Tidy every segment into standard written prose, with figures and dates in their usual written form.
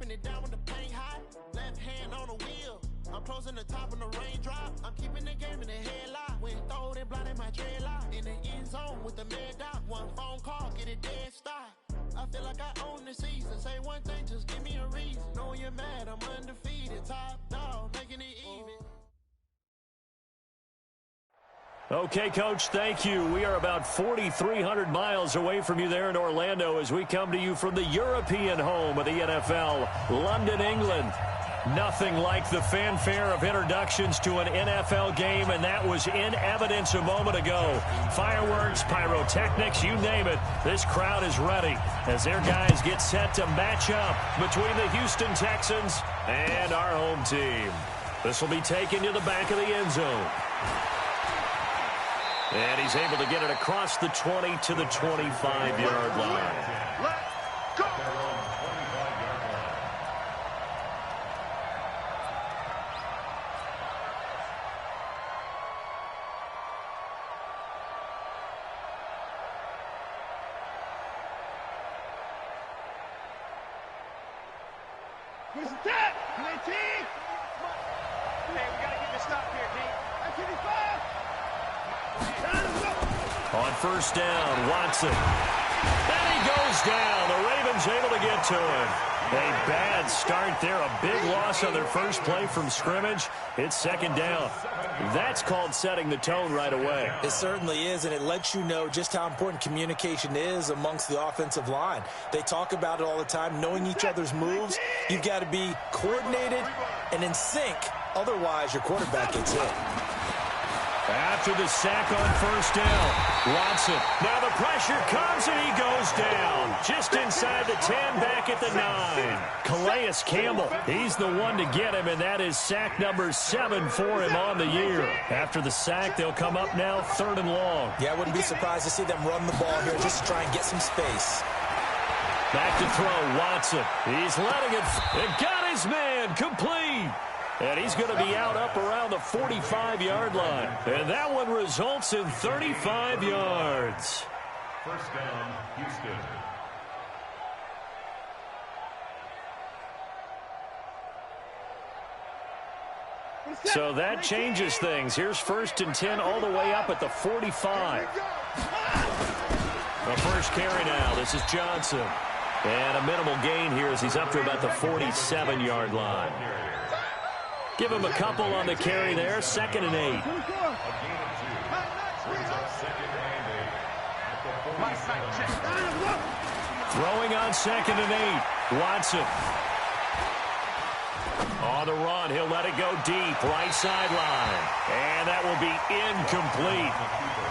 Keeping it down when the paint hot. Left hand on the wheel. I'm closing the top when the raindrop. I'm keeping the game in the headlock. When throwed and blinded my dreadlock. In the end zone with the mad dot. One phone call, get it dead stop. I feel like I own the season. Say one thing, just give me a reason. Knowing you're mad, I'm undefeated. Top dog, making it even. Okay, Coach, thank you. We are about 4,300 miles away from you there in Orlando as we come to you from the European home of the NFL, London, England. Nothing like the fanfare of introductions to an NFL game, and that was in evidence a moment ago. Fireworks, pyrotechnics, you name it. This crowd is ready as their guys get set to match up between the Houston Texans and our home team. This will be taken to the back of the end zone. And he's able to get it across the 20 to the 25-yard line. Let's go! Where's the tap? Come on, T! Hey, we gotta get this stop here, T. That's 55! On first down, Watson. And he goes down. The Ravens able to get to him. A bad start there. A big loss on their first play from scrimmage. It's second down. That's called setting the tone right away. It certainly is, and it lets you know just how important communication is amongst the offensive line. They talk about it all the time, knowing each other's moves. You've got to be coordinated and in sync. Otherwise, your quarterback gets hit. After the sack on first down, Watson. Now the pressure comes and he goes down. Just inside the 10, back at the 9. Calais Campbell, he's the one to get him, and that is sack number 7 for him on the year. After the sack, they'll come up now 3rd and long. Yeah, I wouldn't be surprised to see them run the ball here just to try and get some space. Back to throw, Watson. He's letting it. It got his man complete. And he's going to be out up around the 45-yard line. And that one results in 35 yards. First down, Houston. So that changes things. Here's 1st and 10 all the way up at the 45. The first carry now. This is Johnson. And a minimal gain here as he's up to about the 47-yard line. Give him a couple on the carry there. 2nd and 8. Throwing on 2nd and 8. Watson. On the run, he'll let it go deep. Right sideline. And that will be incomplete.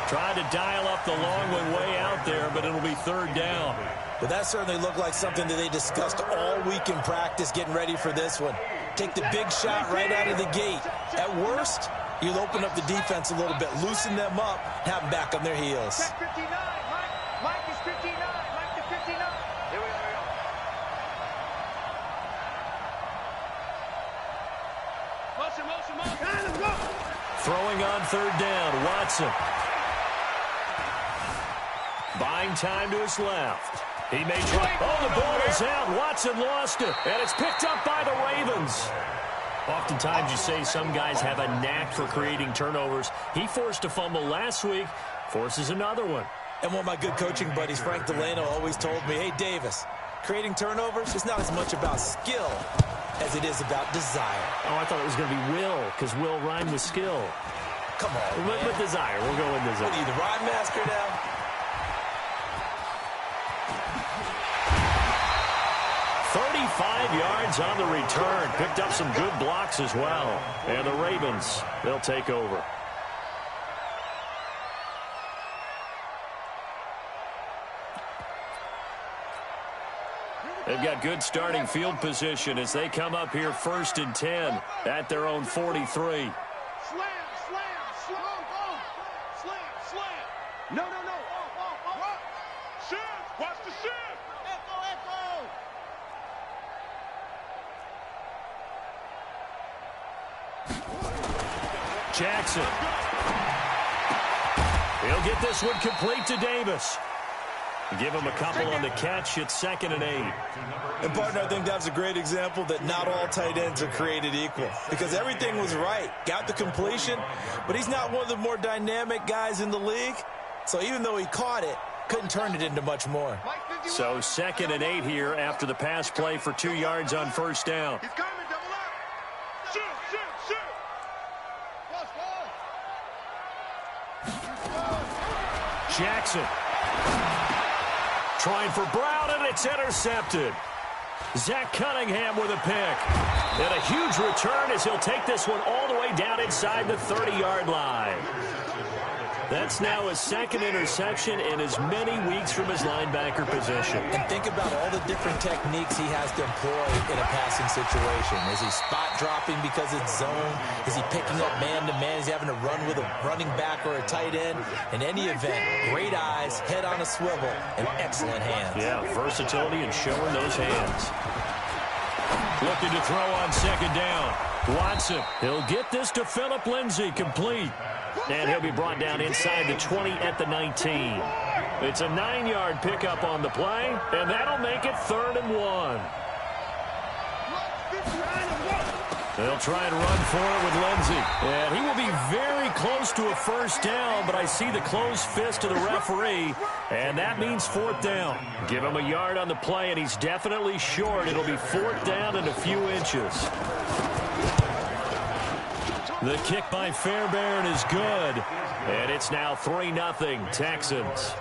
Tried to dial up the long one way out there, but it'll be 3rd down. But that certainly looked like something that they discussed all week in practice getting ready for this one. Take the big shot right out of the gate. At worst, you'll open up the defense a little bit, loosen them up, have them back on their heels. Check 59, Mike is 59, Mike to 59. Here we go. Motion. Throwing on 3rd down, Watson. Buying time to his left. He may try. Oh, the ball is out. Watson lost it, and it's picked up by the Ravens. Oftentimes you say some guys have a knack for creating turnovers. He forced a fumble last week, forces another one. And one of my good coaching buddies, Frank Delano, always told me, hey, Davis, creating turnovers is not as much about skill as it is about desire. Oh, I thought it was going to be will, because will rhyme with skill. Come on, man. With desire. We'll go with desire. What are you, the rhyme master now? 35 yards on the return. Picked up some good blocks as well. And the Ravens, they'll take over. They've got good starting field position as they come up here 1st and 10 at their own 43. No. Shift. Watch the shift. Echo. Jackson. He'll get this one complete to Davis. Give him a couple on the catch. It's 2nd and 8. And, partner, I think that's a great example that not all tight ends are created equal because everything was right. Got the completion, but he's not one of the more dynamic guys in the league. So even though he caught it, couldn't turn it into much more. So 2nd and 8 here after the pass play for 2 yards on 1st down. He's coming, double up. Shoot, shoot, shoot. Jackson. Trying for Brown, and it's intercepted. Zach Cunningham with a pick. And a huge return as he'll take this one all the way down inside the 30-yard line. That's now his 2nd interception in as many weeks from his linebacker position. And think about all the different techniques he has to employ in a passing situation. Is he spot dropping because it's zone? Is he picking up man-to-man? Is he having to run with a running back or a tight end? In any event, great eyes, head on a swivel, and excellent hands. Yeah, versatility and showing those hands. Looking to throw on 2nd down. Watson, he'll get this to Phillip Lindsay, complete. And he'll be brought down inside the 20 at the 19. It's a 9-yard pickup on the play, and that'll make it 3rd and 1. They'll try and run for it with Lindsay. And he will be very close to a 1st down, but I see the closed fist of the referee, and that means 4th down. Give him a yard on the play, and he's definitely short. It'll be 4th down and a few inches. The kick by Fairbairn is good. And it's now 3-0 Texans.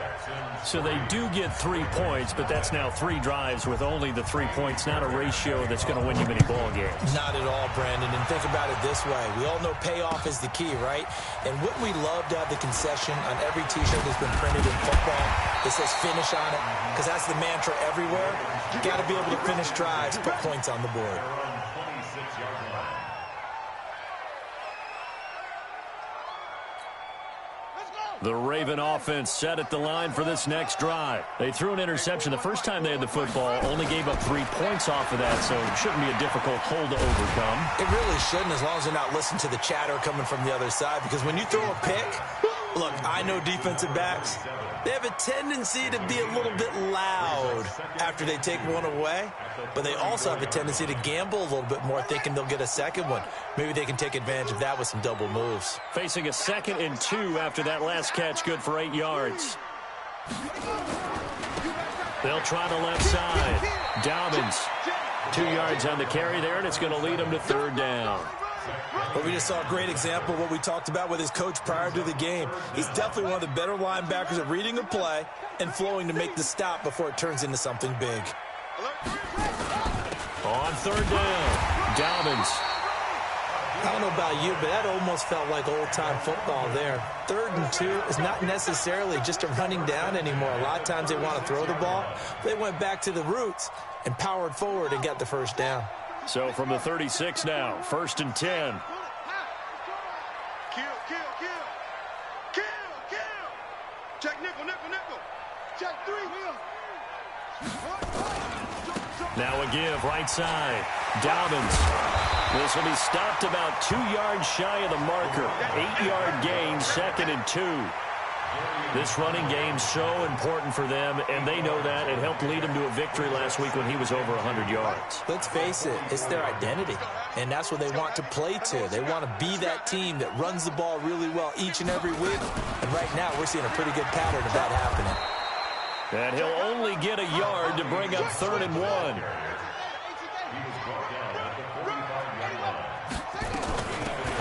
So they do get 3 points, but that's now 3 drives with only the 3 points, not a ratio that's going to win you many ball games. Not at all, Brandon. And think about it this way. We all know payoff is the key, right? And wouldn't we love to have the concession on every T-shirt that's been printed in football that says finish on it? Because that's the mantra everywhere. You got to be able to finish drives, put points on the board. The Raven offense set at the line for this next drive. They threw an interception the first time they had the football, only gave up 3 points off of that, so it shouldn't be a difficult hole to overcome. It really shouldn't, as long as they're not listening to the chatter coming from the other side, because when you throw a pick, look, I know defensive backs, they have a tendency to be a little bit loud after they take one away, but they also have a tendency to gamble a little bit more, thinking they'll get a second one. Maybe they can take advantage of that with some double moves. Facing a 2nd and 2 after that last catch, good for 8 yards. They'll try the left side. Dobbins, 2 yards on the carry there, and it's going to lead them to 3rd down. But we just saw a great example of what we talked about with his coach prior to the game. He's definitely one of the better linebackers at reading a play and flowing to make the stop before it turns into something big. On 3rd down, Dobbins. I don't know about you, but that almost felt like old-time football there. 3rd and 2 is not necessarily just a running down anymore. A lot of times they want to throw the ball. They went back to the roots and powered forward and got the 1st down. So from the 36 now, 1st and 10. Kill, kill, kill. Kill, kill. Check nickel, nickel, nickel. Check 3, Now a give, right side. Dobbins. This will be stopped about 2 yards shy of the marker. 8-yard gain, 2nd and 2. This running game's so important for them, and they know that. It helped lead them to a victory last week when he was over 100 yards. Let's face it, it's their identity, and that's what they want to play to. They want to be that team that runs the ball really well each and every week, and right now we're seeing a pretty good pattern of that happening. And he'll only get a yard to bring up 3rd and 1.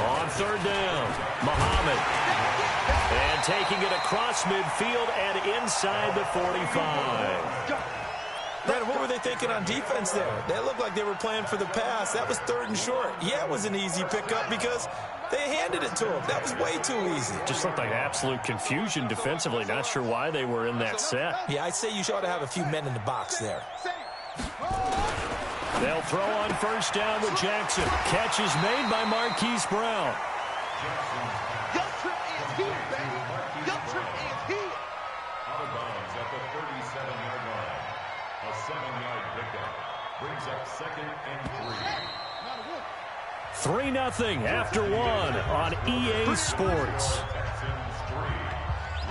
On 3rd down, Muhammad. And taking it across midfield and inside the 45. Brandon, what were they thinking on defense there? They looked like they were playing for the pass. That was 3rd and short. Yeah, it was an easy pickup because they handed it to him. That was way too easy. Just looked like absolute confusion defensively. Not sure why they were in that set. Yeah, I'd say you ought to have a few men in the box there. They'll throw on 1st down with Jackson. Catch is made by Marquise Brown. Your trip is here, baby. Your trip is here. Out of bounds at the 37-yard line. A 7-yard pickup brings up 2nd and 3. 3-0 after 1 on EA Sports. Texans 3,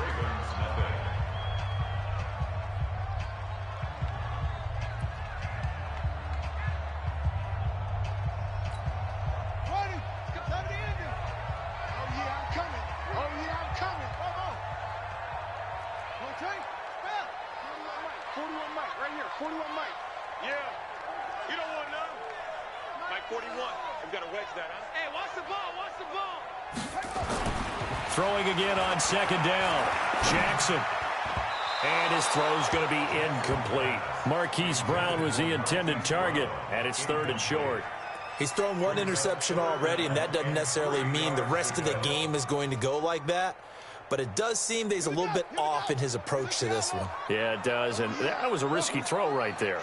Ravens 0. 41 Mike. Yeah. You don't want none. Mike 41. We've got to wedge that, huh? Hey, watch the ball. Watch the ball. Throwing again on second down. Jackson. And his throw's going to be incomplete. Marquise Brown was the intended target, and it's 3rd and short. He's thrown one interception already, and that doesn't necessarily mean the rest of the game is going to go like that. But it does seem that he's a little bit off in his approach to this one. Yeah, it does, and that was a risky throw right there.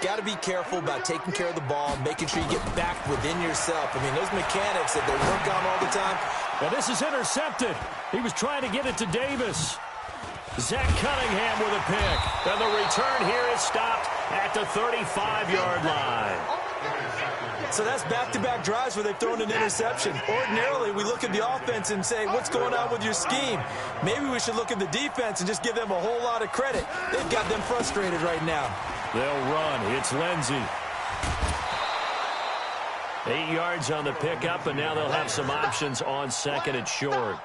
Got to be careful about taking care of the ball, making sure you get back within yourself. I mean, those mechanics that they work on all the time. Well, this is intercepted. He was trying to get it to Davis. Zach Cunningham with a pick. And the return here is stopped at the 35-yard line. So that's back-to-back drives where they've thrown an interception. Ordinarily, we look at the offense and say, what's going on with your scheme? Maybe we should look at the defense and just give them a whole lot of credit. They've got them frustrated right now. They'll run. It's Lindsey. 8 yards on the pickup, and now they'll have some options on second and short.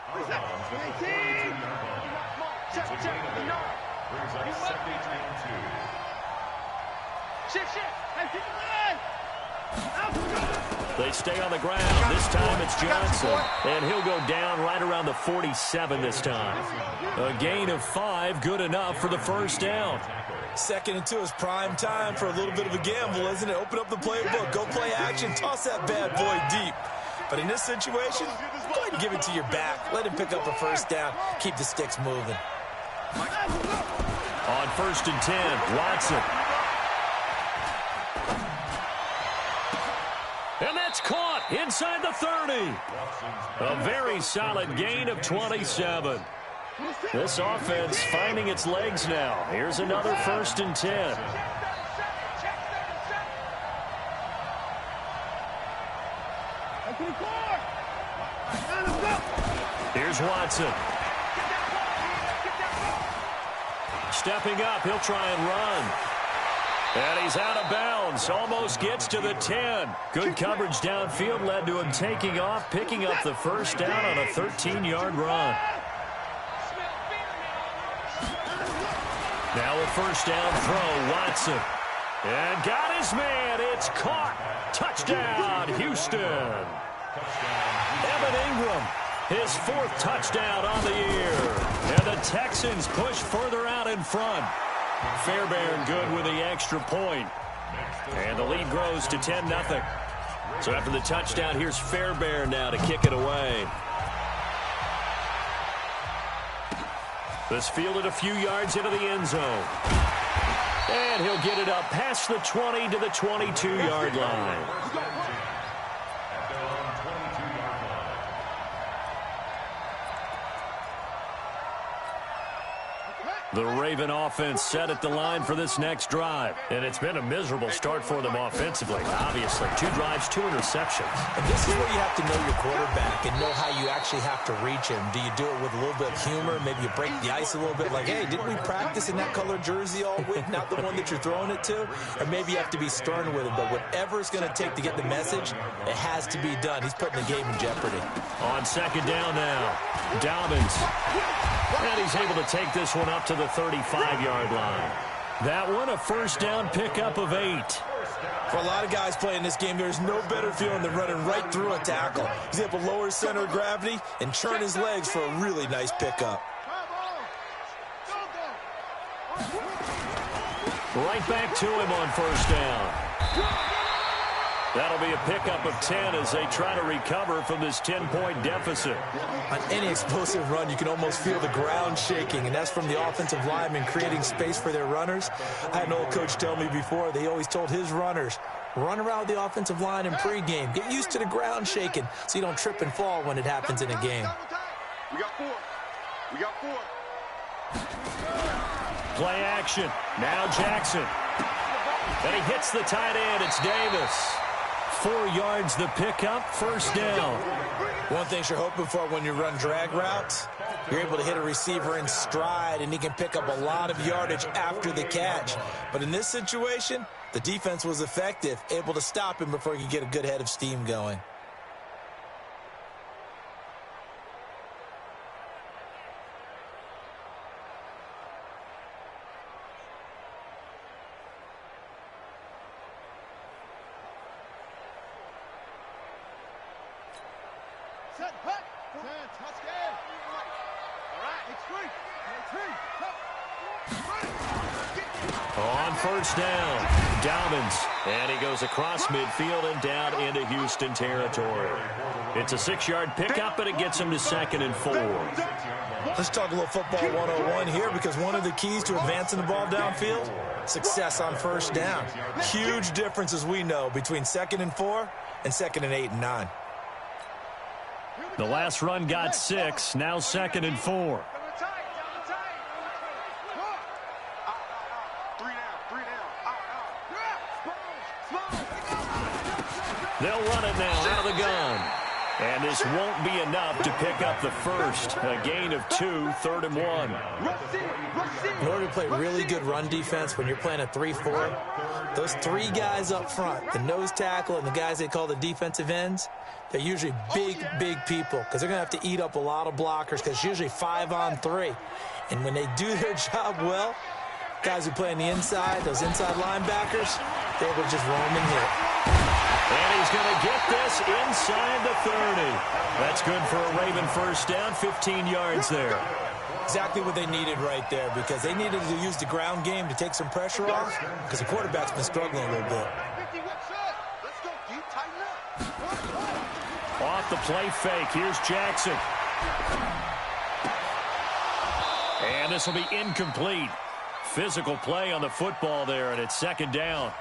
They stay on the ground. This time it's Johnson. And he'll go down right around the 47 this time. A gain of 5, good enough for the first down. 2nd and 2 is prime time for a little bit of a gamble, isn't it? Open up the playbook, go play action, toss that bad boy deep. But in this situation, go ahead and give it to your back. Let him pick up a first down. Keep the sticks moving. On 1st and 10, Watson. And that's caught inside the 30. A very solid gain of 27. This offense finding its legs now. Here's another 1st and 10. Here's Watson. Stepping up, he'll try and run. And he's out of bounds. Almost gets to the 10. Good coverage downfield led to him taking off, picking up the first down on a 13-yard run. Now a first down throw, Watson. And got his man. It's caught. Touchdown, Houston. Evan Ingram, his 4th touchdown on the year. And the Texans push further out in front. Fairbairn good with the extra point. And the lead grows to 10-0. So after the touchdown, here's Fairbairn now to kick it away. This fielded a few yards into the end zone. And he'll get it up past the 20 to the 22-yard line. The Raven offense set at the line for this next drive. And it's been a miserable start for them offensively, obviously. 2 drives, 2 interceptions. And this is where you have to know your quarterback and know how you actually have to reach him. Do you do it with a little bit of humor? Maybe you break the ice a little bit like, hey, didn't we practice in that color jersey all week? Not the one that you're throwing it to? Or maybe you have to be stern with him. But whatever it's going to take to get the message, it has to be done. He's putting the game in jeopardy. On second down now, Dobbins. And he's able to take this one up to the 35-yard line. That one a first down pickup of 8. For a lot of guys playing this game, there's no better feeling than running right through a tackle. He's able to lower his center of gravity and churn his legs for a really nice pickup. Right back to him on first down. That'll be a pickup of 10 as they try to recover from this 10-point deficit. On any explosive run, you can almost feel the ground shaking, and that's from the offensive linemen creating space for their runners. I had an old coach tell me before, they always told his runners, run around the offensive line in pregame. Get used to the ground shaking so you don't trip and fall when it happens in a game. We got 4. We got 4. Play action. Now Jackson. And he hits the tight end. It's Davis. 4 yards the pickup, first down. One thing you're hoping for when you run drag routes, you're able to hit a receiver in stride, and he can pick up a lot of yardage after the catch. But in this situation, the defense was effective, able to stop him before he could get a good head of steam going. On first down, Dobbins. And he goes across midfield and down into Houston territory. It's a 6-yard pickup, and it gets him to 2nd and 4. Let's talk a little football 101 here, because one of the keys to advancing the ball downfield, success on first down. Huge difference, as we know, between 2nd and 4 and 2nd and 8 and 9. The last run got 6, now 2nd and 4. They'll run it now out of the gun. And this won't be enough to pick up the first. A gain of 2, 3rd and 1. In order to play really good run defense when you're playing a 3-4, those 3 guys up front, the nose tackle and the guys they call the defensive ends, they're usually big people, because they're going to have to eat up a lot of blockers, because it's usually 5 on 3. And when they do their job well, guys who play on the inside, those inside linebackers, they're able to just roam and hit. And he's going to get this inside the 30. That's good for a Raven first down, 15 yards there. Exactly what they needed right there, because they needed to use the ground game to take some pressure off, because the quarterback's been struggling a little bit. Off the play fake, here's Jackson. And this will be incomplete. Physical play on the football there, and it's 2nd down.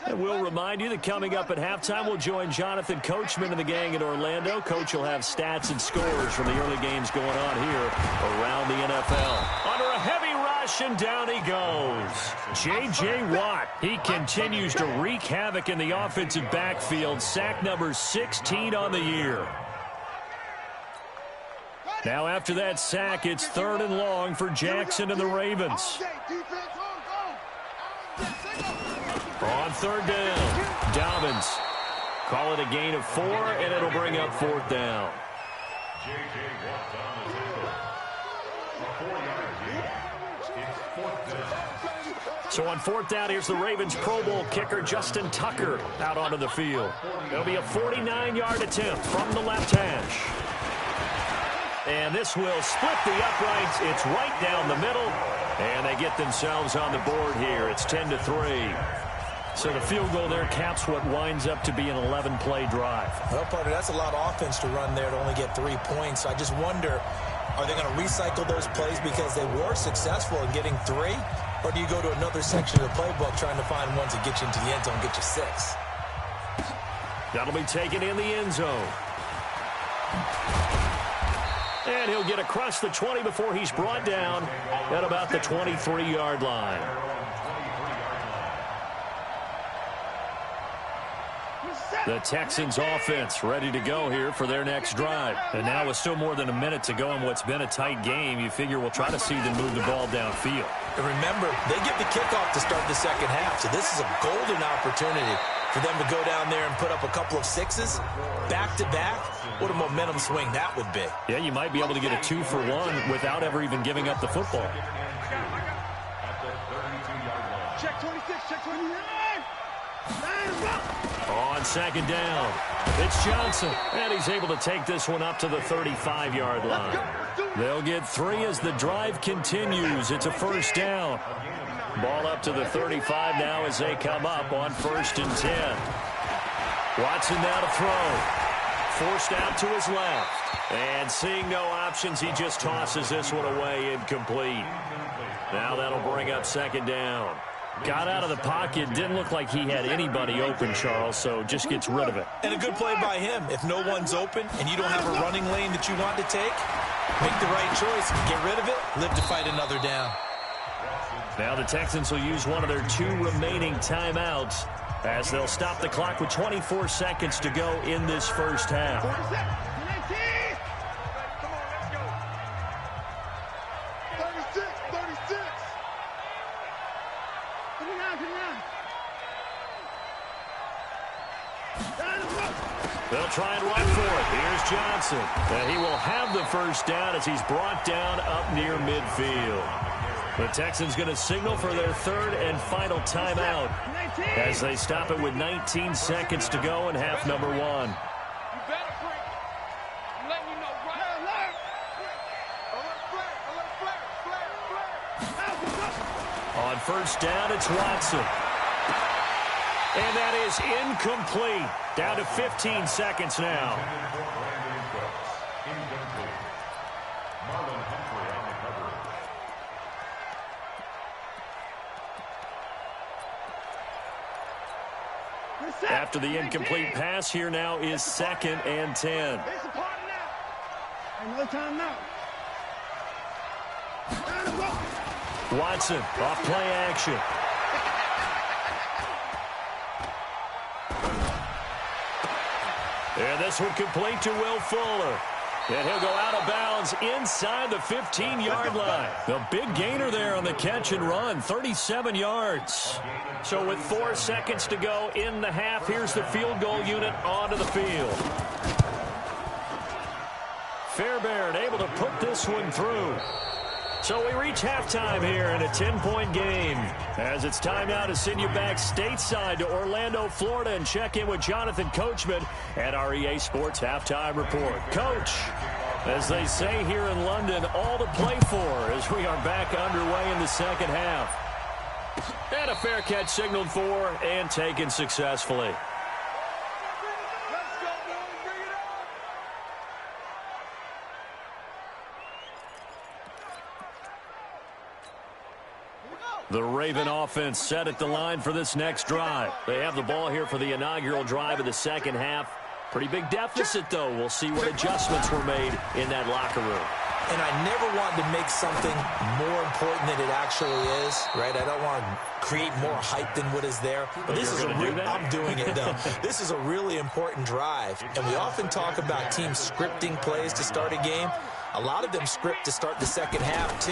And we'll remind you that coming up at halftime, we'll join Jonathan Coachman and the gang in Orlando. Coach will have stats and scores from the early games going on here around the NFL. Under a heavy rush, and down he goes. J.J. Watt, he continues to wreak havoc in the offensive backfield. Sack number 16 on the year. Now after that sack, it's 3rd and long for Jackson and the Ravens. On 3rd down, Dobbins. Call it a gain of 4, and it'll bring up 4th down. J.J. Watt on the tackle. A 4-yard gain. It's 4th down. So on 4th down, here's the Ravens Pro Bowl kicker Justin Tucker out onto the field. It'll be a 49-yard attempt from the left hash. And this will split the uprights. It's right down the middle. And they get themselves on the board here. It's 10-3. So the field goal there caps what winds up to be an 11-play drive. Well, partner, that's a lot of offense to run there to only get 3 points. So I just wonder, are they going to recycle those plays because they were successful in getting 3? Or do you go to another section of the playbook trying to find ones that get you into the end zone and get you 6? That'll be taken in the end zone. And he'll get across the 20 before he's brought down at about the 23-yard line. The Texans offense ready to go here for their next drive. And now with still more than a minute to go in what's been a tight game, you figure we'll try to see them move the ball downfield. And remember, they get the kickoff to start the second half, so this is a golden opportunity for them to go down there and put up a couple of 6s back-to-back. What a momentum swing that would be. Yeah, you might be able to get a 2-for-1 without ever even giving up the football. Check 26, check 29. On 2nd down, it's Johnson, and he's able to take this one up to the 35-yard line. They'll get 3 as the drive continues. It's a 1st down. Ball up to the 35 now as they come up on 1st and 10. Watson now to throw. Forced out to his left. And seeing no options, he just tosses this one away, incomplete. Now that'll bring up 2nd down. Got out of the pocket, didn't look like he had anybody open, Charles, so just gets rid of it. And a good play by him. If no one's open and you don't have a running lane that you want to take, make the right choice, get rid of it, live to fight another down. Now the Texans will use one of their 2 remaining timeouts as they'll stop the clock with 24 seconds to go in this first half. 36. 39. They'll try and run for it. Here's Johnson. And he will have the first down as he's brought down up near midfield. The Texans going to signal for their third and final timeout as they stop it with 19 seconds to go in half number 1. You better break. Let me know right. On first down, it's Watson. And that is incomplete. Down to 15 seconds now. After the incomplete pass, here now is 2nd and 10. It's a party now. Ain't no time now. Watson off play action. And this one complete to Will Fuller. And he'll go out of bounds inside the 15-yard line. The big gainer there on the catch and run, 37 yards. So with 4 seconds to go in the half, here's the field goal unit onto the field. Fairbairn able to put this one through. So we reach halftime here in a 10-point game. As it's time now to send you back stateside to Orlando, Florida, and check in with Jonathan Coachman at our EA Sports Halftime Report. Coach, as they say here in London, all to play for as we are back underway in the second half. And a fair catch signaled for and taken successfully. The Raven offense set at the line for this next drive. They have the ball here for the inaugural drive of the second half. Pretty big deficit, though. We'll see what adjustments were made in that locker room. And I never want to make something more important than it actually is, right? I don't want to create more hype than what is there. But this is I'm doing it, though. This is a really important drive. And we often talk about teams scripting plays to start a game. A lot of them script to start the second half, too.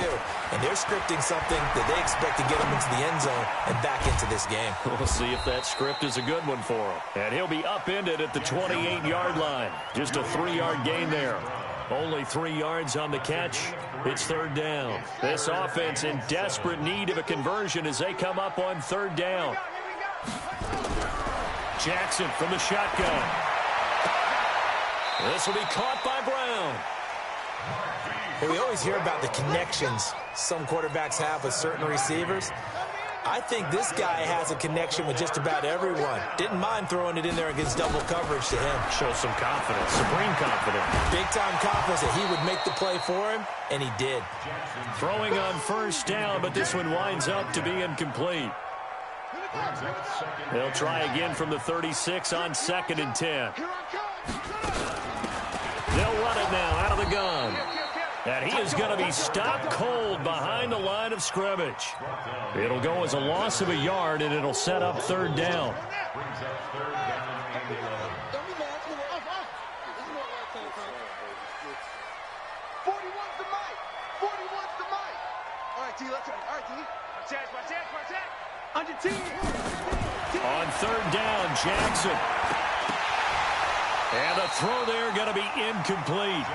And they're scripting something that they expect to get them into the end zone and back into this game. We'll see if that script is a good one for him. And he'll be upended at the 28-yard line. Just a 3-yard gain there. Only 3 yards on the catch. It's third down. This offense in desperate need of a conversion as they come up on third down. Jackson from the shotgun. This will be caught by Brown. Hey, we always hear about the connections some quarterbacks have with certain receivers. I think this guy has a connection with just about everyone. Didn't mind throwing it in there against double coverage to him. Shows some confidence, supreme confidence. Big-time confidence that he would make the play for him, and he did. Throwing on first down, but this one winds up to be incomplete. They'll try again from the 36 on 2nd and 10. They'll run it now out of the gun. And he is going to be stopped cold behind the line of scrimmage. It'll go as a loss of a yard, and it'll set up third down. On third down, Jackson. And the throw there going to be incomplete.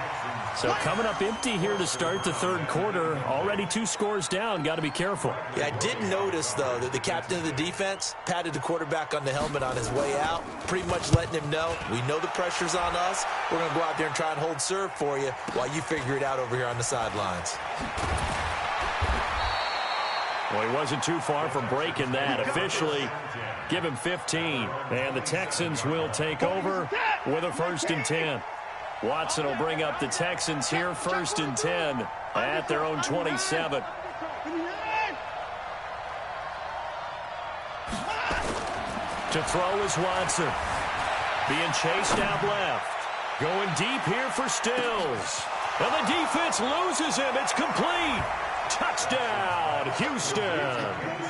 So coming up empty here to start the third quarter. Already 2 scores down. Got to be careful. Yeah, I did notice, though, that the captain of the defense patted the quarterback on the helmet on his way out, pretty much letting him know, we know the pressure's on us. We're going to go out there and try and hold serve for you while you figure it out over here on the sidelines. Well, he wasn't too far from breaking that. Officially, give him 15. And the Texans will take over with a 1st and 10. Watson will bring up the Texans here, 1st and 10 at their own 27. To throw is Watson. Being chased out left. Going deep here for Stills. And the defense loses him. It's complete. Touchdown, Houston.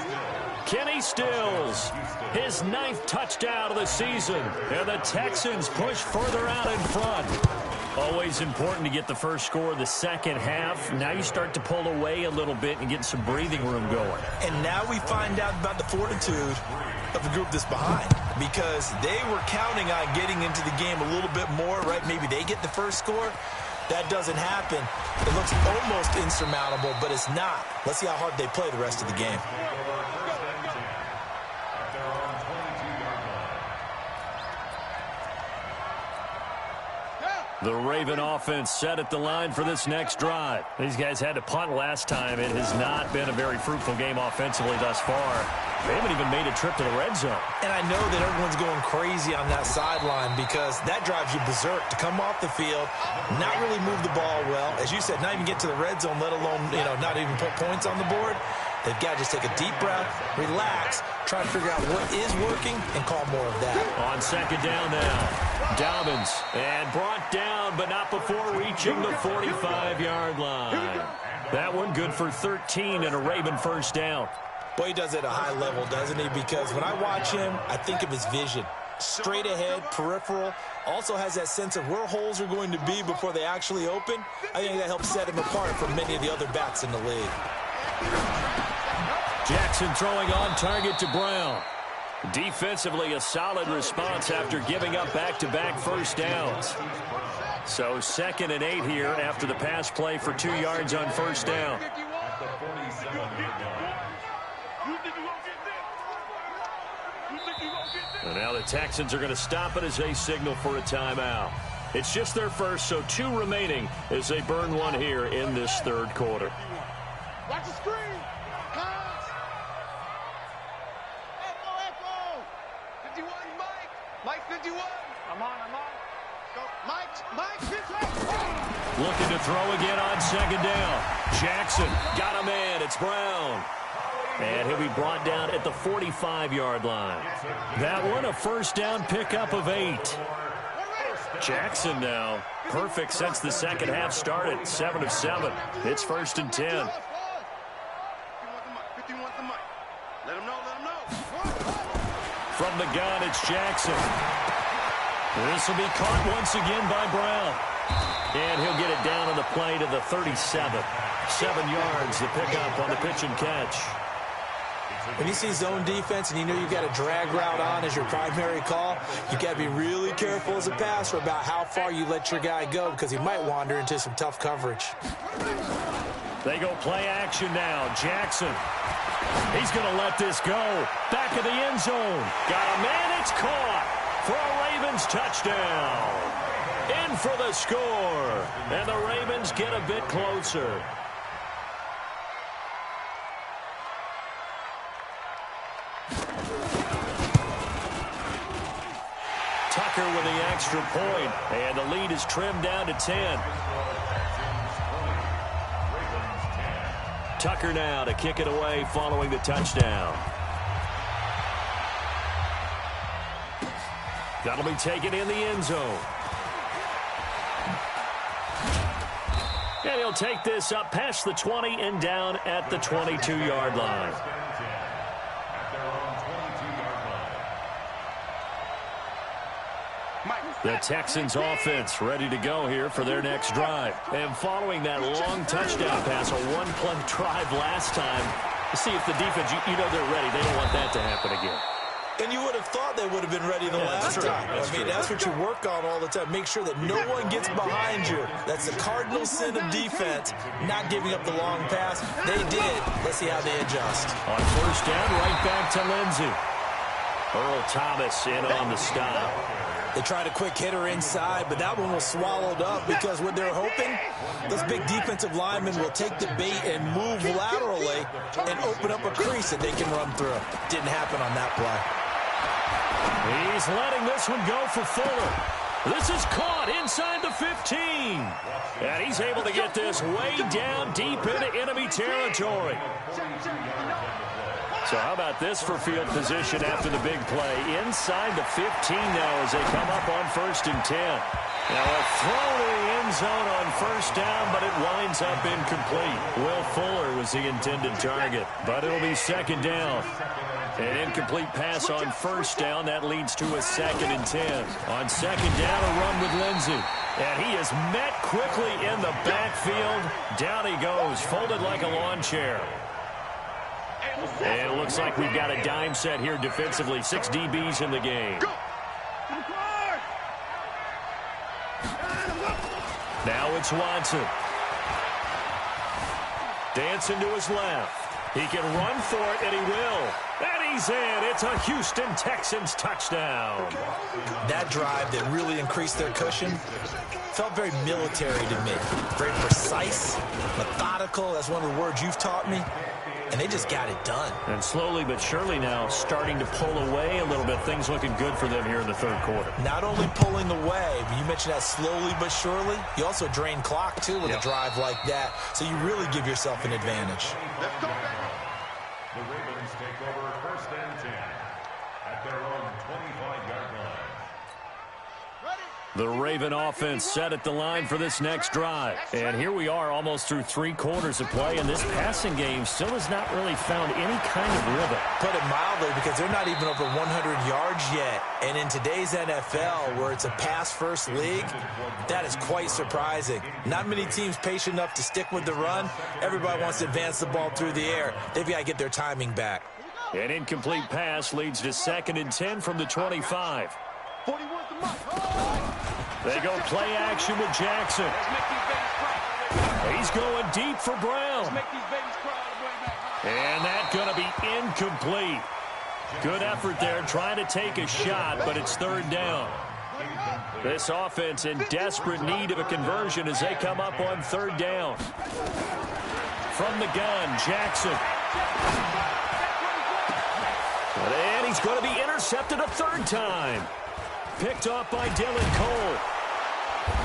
Kenny Stills, his 9th touchdown of the season. And the Texans push further out in front. Always important to get the first score of the second half. Now you start to pull away a little bit and get some breathing room going. And now we find out about the fortitude of the group that's behind, because they were counting on getting into the game a little bit more, right? Maybe they get the first score. That doesn't happen. It looks almost insurmountable, but it's not. Let's see how hard they play the rest of the game. The Raven offense set at the line for this next drive. These guys had to punt last time. It has not been a very fruitful game offensively thus far. They haven't even made a trip to the red zone. And I know that everyone's going crazy on that sideline because that drives you berserk to come off the field, not really move the ball well. As you said, not even get to the red zone, let alone, not even put points on the board. They've got to just take a deep breath, relax, try to figure out what is working, and call more of that. On second down now. Dobbins, and brought down, but not before reaching the 45-yard line. That one good for 13 and a Raven first down. Boy, he does it at a high level, doesn't he? Because when I watch him, I think of his vision. Straight ahead, peripheral, also has that sense of where holes are going to be before they actually open. I think that helps set him apart from many of the other backs in the league. Jackson throwing on target to Brown. Defensively, a solid response after giving up back-to-back first downs. So 2nd and 8 here after the pass play for 2 yards on first down. And now the Texans are going to stop it as they signal for a timeout. It's just their first, so 2 remaining as they burn one here in this third quarter. Watch the screen. Mike 51. I'm on. Go. Mike 51. Looking to throw again on second down. Jackson got a man. It's Brown. And he'll be brought down at the 45-yard line. That one a first down pickup of 8. Jackson now perfect since the second half started. 7 of 7. It's 1st and 10. 51 to Mike. Let him know. From the gun, it's Jackson. This will be caught once again by Brown. And he'll get it down on the play to the 37. 7 yards, the pickup on the pitch and catch. When you see zone defense and you know you've got a drag route on as your primary call, you've got to be really careful as a passer about how far you let your guy go because he might wander into some tough coverage. They go play action now. Jackson. He's going to let this go. Back of the end zone. Got a man. It's caught for a Ravens touchdown. In for the score. And the Ravens get a bit closer. Tucker with the extra point. And the lead is trimmed down to 10. Tucker now to kick it away following the touchdown. That'll be taken in the end zone. And he'll take this up past the 20 and down at the 22-yard line. The Texans offense ready to go here for their next drive. And following that long touchdown pass, a one-play drive last time, to see if the defense, you know they're ready. They don't want that to happen again. And you would have thought they would have been ready the last time. That's what you work on all the time. Make sure that no one gets behind you. That's the cardinal sin of defense, not giving up the long pass. They did. Let's see how they adjust. On first down, right back to Lindsey. Earl Thomas in on the stop. They tried a quick hitter inside, but that one was swallowed up because what they're hoping, those big defensive linemen will take the bait and move laterally and open up a crease that they can run through. Didn't happen on that play. He's letting this one go for Fuller. This is caught inside the 15. And he's able to get this way down deep into enemy territory. So how about this for field position after the big play? Inside the 15 now as they come up on 1st and 10. Now a throw to the end zone on first down, but it winds up incomplete. Will Fuller was the intended target, but it'll be 2nd down. An incomplete pass on first down. That leads to a 2nd and 10. On 2nd down, a run with Lindsey. And he is met quickly in the backfield. Down he goes, folded like a lawn chair. And it looks like we've got a dime set here defensively. 6 DBs in the game. Now it's Watson. Dancing to his left. He can run for it, and he will. And he's in. It's a Houston Texans touchdown. That drive that really increased their cushion felt very military to me. Very precise, methodical. That's one of the words you've taught me. And they just got it done. And slowly but surely now starting to pull away a little bit. Things looking good for them here in the 3rd quarter. Not only pulling away, but you mentioned that slowly but surely. You also drain clock, too, with a drive like that. So you really give yourself an advantage. Let's go back. The Ravens take over 1st and 10 at their own 25-yard line. The Raven offense set at the line for this next drive. And here we are almost through 3 quarters of play, and this passing game still has not really found any kind of rhythm. Put it mildly, because they're not even over 100 yards yet. And in today's NFL, where it's a pass-first league, that is quite surprising. Not many teams patient enough to stick with the run. Everybody wants to advance the ball through the air. They've got to get their timing back. An incomplete pass leads to 2nd and 10 from the 25. They go play action with Jackson. He's going deep for Brown. And that's going to be incomplete. Good effort there trying to take a shot, but it's 3rd down. This offense in desperate need of a conversion as they come up on 3rd down. From the gun, Jackson. And he's going to be intercepted a 3rd time. Picked off by Dylan Cole.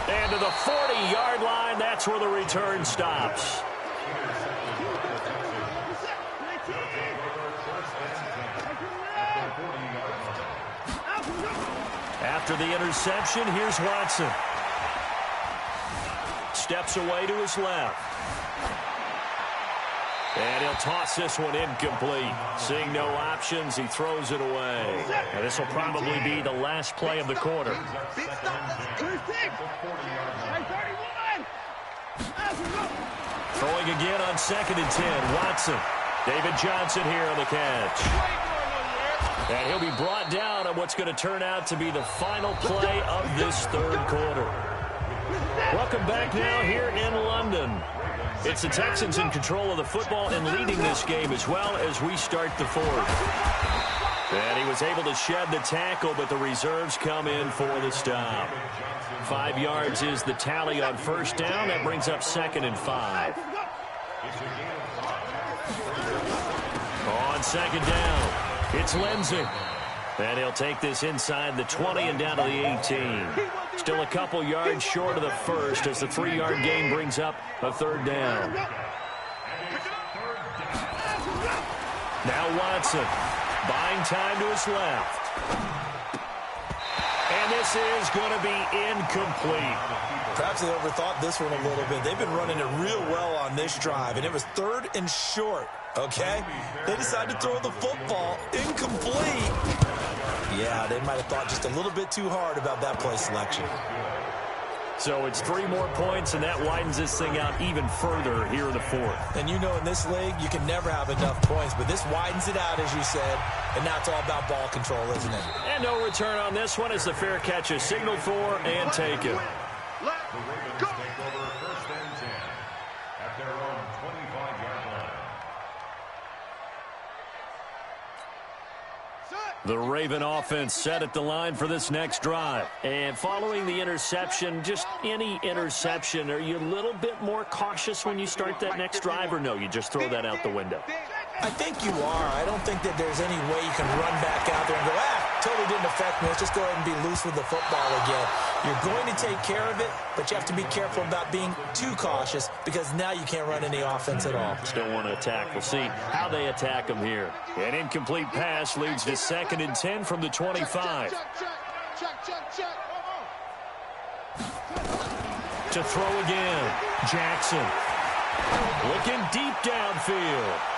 And to the 40-yard line, that's where the return stops. After the interception, here's Watson. Steps away to his left. And he'll toss this one incomplete. Seeing no options, he throws it away. And this will probably be the last play of the quarter. Throwing again on 2nd and 10. Watson. David Johnson here on the catch. And he'll be brought down on what's going to turn out to be the final play of this 3rd quarter. Welcome back now here in London. It's the Texans in control of the football and leading this game as well as we start the 4th. And he was able to shed the tackle, but the reserves come in for the stop. 5 yards is the tally on 1st down. That brings up 2nd and 5. On 2nd down, it's Lindsey. And he'll take this inside the 20 and down to the 18. Still a couple yards short of the 1st as the 3-yard gain brings up a 3rd down. Now Watson buying time to his left. And this is going to be incomplete. Perhaps they overthought this one a little bit. They've been running it real well on this drive, and it was 3rd and short, okay? They decided to throw the football incomplete. Yeah, they might have thought just a little bit too hard about that play selection. So it's 3 more points, and that widens this thing out even further here in the 4th. And you know in this league, you can never have enough points, but this widens it out, as you said, and now it's all about ball control, isn't it? And no return on this one as the fair catch is signaled for and taken. The Ravens take over 1st and 10 at their own 25-yard line. The Raven offense set at the line for this next drive. And following the interception, just any interception, are you a little bit more cautious when you start that next drive, or no, you just throw that out the window? I think you are. I don't think that there's any way you can run back out there and go, totally didn't affect me. Let's just go ahead and be loose with the football again. You're going to take care of it, but you have to be careful about being too cautious because now you can't run any offense at all. Still want to attack. We'll see how they attack them here. An incomplete pass leads to 2nd and 10 from the 25. To throw again, Jackson. Looking deep downfield.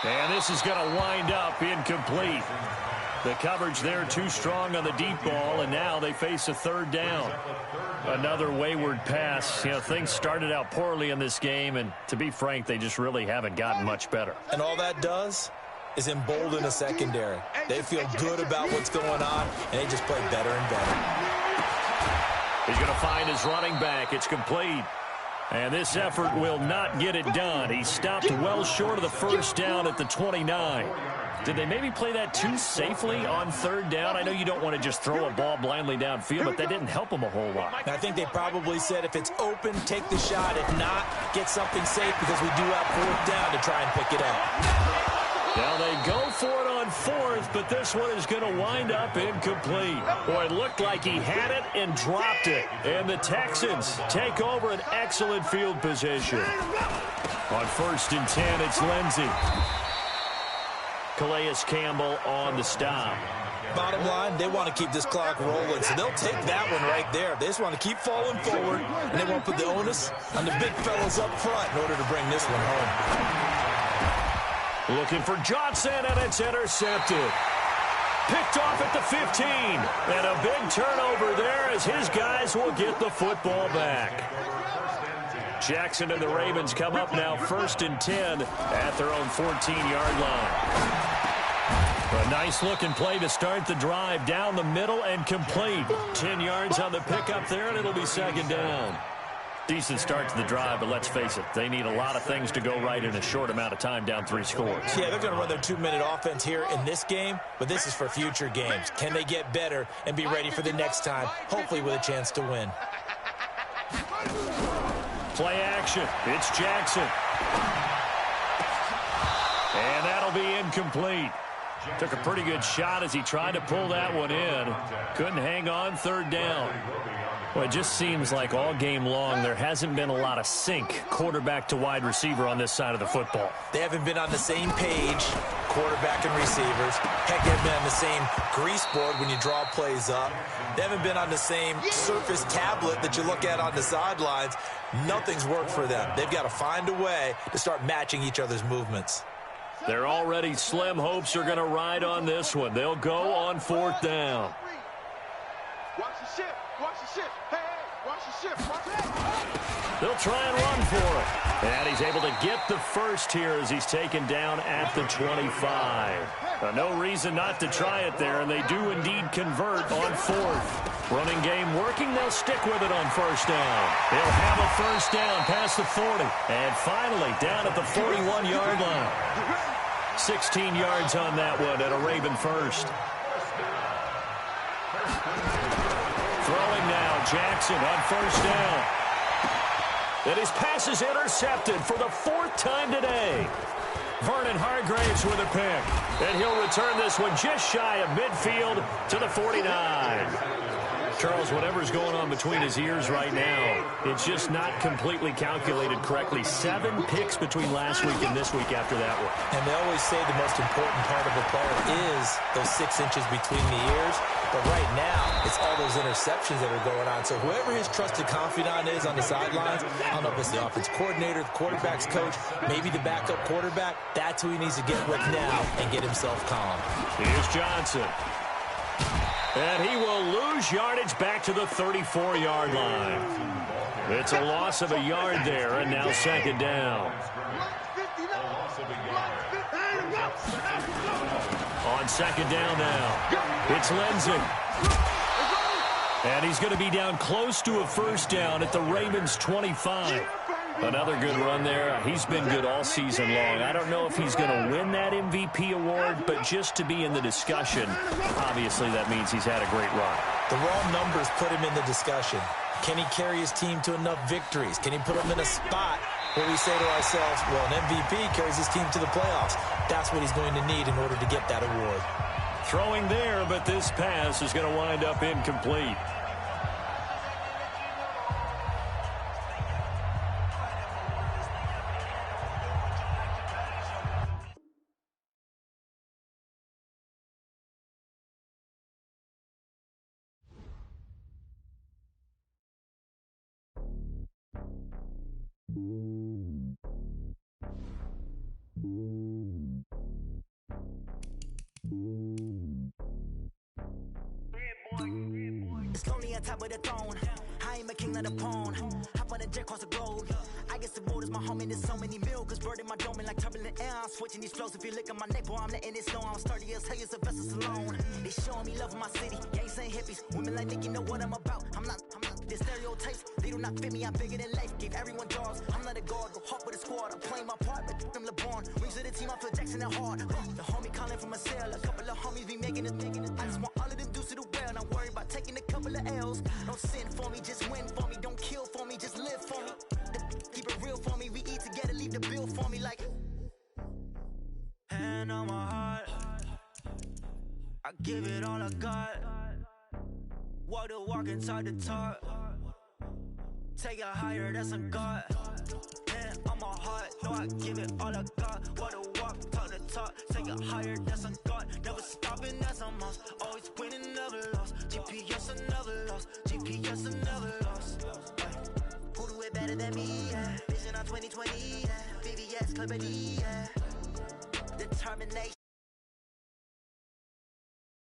And this is going to wind up incomplete. The coverage there too strong on the deep ball, and now they face a third down. Another wayward pass. You know, things started out poorly in this game, and to be frank, they just really haven't gotten much better. And all that does is embolden a secondary. They feel good about what's going on, and they just play better and better. He's going to find his running back. It's complete. And this effort will not get it done. He stopped well short of the first down at the 29. Did they maybe play that too safely on third down? I know you don't want to just throw a ball blindly downfield, but that didn't help them a whole lot. I think they probably said if it's open, take the shot. If not, get something safe because we do have fourth down to try and pick it up. Now they go for it on fourth, but this one is going to wind up incomplete. Boy, it looked like he had it and dropped it. And the Texans take over an excellent field position. On 1st and 10, it's Lindsey. Calais Campbell on the stop. Bottom line, they want to keep this clock rolling, so they'll take that one right there. They just want to keep falling forward, and they want to put the onus on the big fellas up front in order to bring this one home. Looking for Johnson, and it's intercepted. Picked off at the 15. And a big turnover there as his guys will get the football back. Jackson and the Ravens come up now 1st and 10 at their own 14-yard line. A nice-looking play to start the drive down the middle and complete. 10 yards on the pickup there, and it'll be 2nd down. Decent start to the drive, but let's face it, they need a lot of things to go right in a short amount of time down 3 scores. Yeah, they're going to run their 2-minute offense here in this game, but this is for future games. Can they get better and be ready for the next time, hopefully with a chance to win? Play action. It's Jackson. And that'll be incomplete. Took a pretty good shot as he tried to pull that one in. Couldn't hang on 3rd down. Well, it just seems like all game long there hasn't been a lot of sync quarterback to wide receiver on this side of the football. They haven't been on the same page, quarterback and receivers. Heck, they haven't been on the same grease board when you draw plays up. They haven't been on the same surface tablet that you look at on the sidelines. Nothing's worked for them. They've got to find a way to start matching each other's movements. Their already slim hopes are going to ride on this one. They'll go on 4th down. Watch the shift. Watch the shift. Hey, watch the shift. Watch it. They'll try and run for it. And he's able to get the first here as he's taken down at the 25. No reason not to try it there, and they do indeed convert on 4th. Running game working. They'll stick with it on 1st down. They'll have a 1st down past the 40. And finally down at the 41-yard line. 16 yards on that one at a Raven first. Throwing now, Jackson on 1st down. And his pass is intercepted for the 4th time today. Vernon Hargraves with a pick. And he'll return this one just shy of midfield to the 49. Charles, whatever's going on between his ears right now, it's just not completely calculated correctly. 7 picks between last week and this week after that one. And they always say the most important part of a player is those 6 inches between the ears. But right now, it's all those interceptions that are going on. So whoever his trusted confidant is on the sidelines, I don't know if it's the offense coordinator, the quarterback's coach, maybe the backup quarterback, that's who he needs to get with now and get himself calm. Here's Johnson. And he will lose yardage back to the 34-yard line. It's a loss of a yard there, and now 2nd down. On 2nd down now, it's Lindsey. And he's going to be down close to a 1st down at the Ravens' 25. Another good run there. He's been good all season long. I don't know if he's going to win that MVP award, but just to be in the discussion, obviously that means he's had a great run. The raw numbers put him in the discussion. Can he carry his team to enough victories? Can he put them in a spot where we say to ourselves, well, an MVP carries his team to the playoffs. That's what he's going to need in order to get that award. Throwing there, but this pass is going to wind up incomplete. It's lonely on top of the throne. I ain't a king of the pawn. Hop on a jet across the globe. I guess the world is my home and there's so many mil. Cause bird in my dome and like turbulent air. I'm switching these flows. If you look at my neck, boy, I'm letting it snow. I'm sturdy as hell, it's a vessel alone. They showing me love in my city. Gangs ain't hippies. Women like Nick, you know what I'm about. I'm not. The stereotypes, they do not fit me. I'm bigger than life. Gave everyone jobs. I'm not a guard. Go hop with a squad. I'm playing my part, but I'm LeBron. Rings of the team, I feel Jackson and hard. The homie calling from a cell. A couple of homies be making it. I just want all of them dudes to the well. Not worry about taking a couple of L's. Don't sin for me, just win for me. Don't kill for me, just live for me. Keep it real for me. We eat together, leave the bill for me like. Hand on my heart, I give it all I got. Walk the walk and talk the talk. Take it higher, that's a God. Hand on my heart, no, I give it all I got. Walk the walk, talk the talk. Take it higher, that's a God. Never stopping, that's a must. Always winning, never lost. GPS, I never lost. GPS, I never lost. Who do it better than me? Yeah. Vision on 2020, yeah. VVS, Clipper D, yeah. Determination.